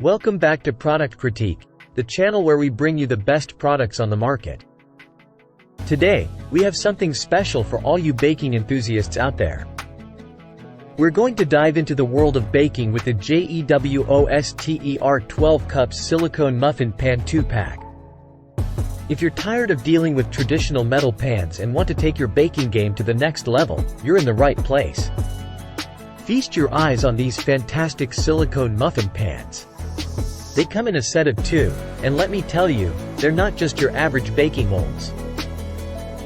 Welcome back to Product Critique, the channel where we bring you the best products on the market. Today, we have something special for all you baking enthusiasts out there. We're going to dive into the world of baking with the JEWOSTER 12 Cups Silicone Muffin Pan 2-pack. If you're tired of dealing with traditional metal pans and want to take your baking game to the next level, you're in the right place. Feast your eyes on these fantastic silicone muffin pans. They come in a set of 2, and let me tell you, they're not just your average baking molds.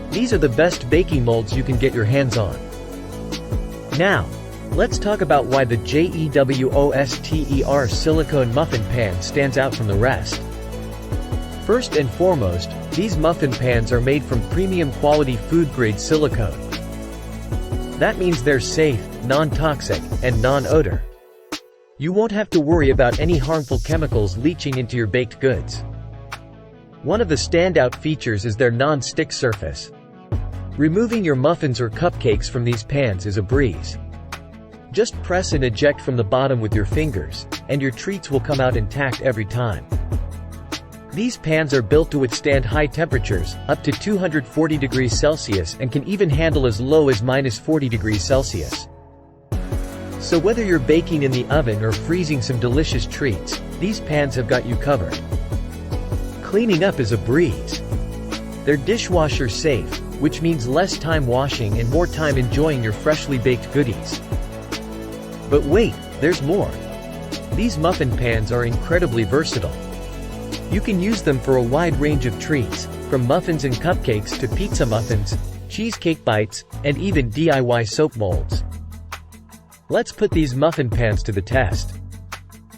These are the best baking molds you can get your hands on. Now, let's talk about why the JEWOSTER silicone muffin pan stands out from the rest. First and foremost, these muffin pans are made from premium quality food-grade silicone. That means they're safe, non-toxic, and non-odor. You won't have to worry about any harmful chemicals leaching into your baked goods. One of the standout features is their non-stick surface. Removing your muffins or cupcakes from these pans is a breeze. Just press and eject from the bottom with your fingers, and your treats will come out intact every time. These pans are built to withstand high temperatures, up to 240 degrees Celsius, and can even handle as low as -40 degrees Celsius. So whether you're baking in the oven or freezing some delicious treats, these pans have got you covered. Cleaning up is a breeze. They're dishwasher safe, which means less time washing and more time enjoying your freshly baked goodies. But wait, there's more. These muffin pans are incredibly versatile. You can use them for a wide range of treats, from muffins and cupcakes to pizza muffins, cheesecake bites, and even DIY soap molds. Let's put these muffin pans to the test.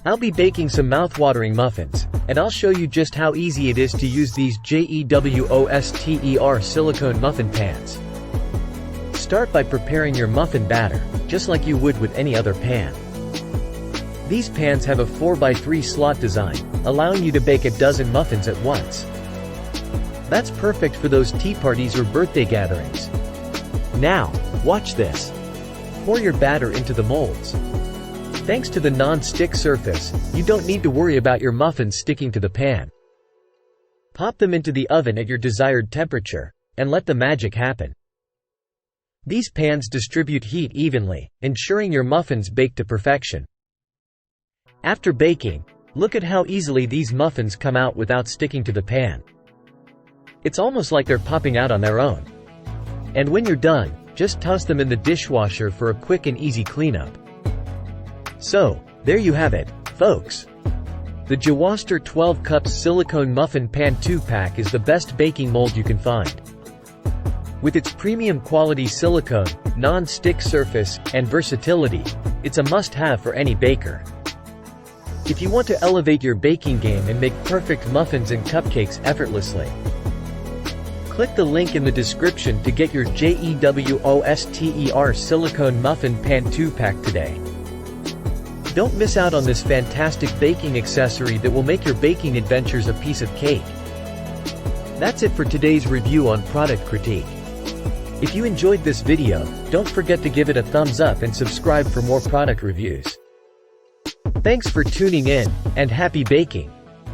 I'll be baking some mouth-watering muffins, and I'll show you just how easy it is to use these JEWOSTER silicone muffin pans. Start by preparing your muffin batter, just like you would with any other pan. These pans have a 4x3 slot design, allowing you to bake a dozen muffins at once. That's perfect for those tea parties or birthday gatherings. Now, watch this. Pour your batter into the molds. Thanks to the non-stick surface, you don't need to worry about your muffins sticking to the pan. Pop them into the oven at your desired temperature, and let the magic happen. These pans distribute heat evenly, ensuring your muffins bake to perfection. After baking, look at how easily these muffins come out without sticking to the pan. It's almost like they're popping out on their own. And when you're done, just toss them in the dishwasher for a quick and easy cleanup. So, there you have it, folks. The JEWOSTER 12 Cups Silicone Muffin Pan 2-pack is the best baking mold you can find. With its premium quality silicone, non-stick surface, and versatility, it's a must-have for any baker. If you want to elevate your baking game and make perfect muffins and cupcakes effortlessly, click the link in the description to get your JEWOSTER Silicone Muffin Pan 2-pack today. Don't miss out on this fantastic baking accessory that will make your baking adventures a piece of cake. That's it for today's review on Product Critique. If you enjoyed this video, don't forget to give it a thumbs up and subscribe for more product reviews. Thanks for tuning in, and happy baking!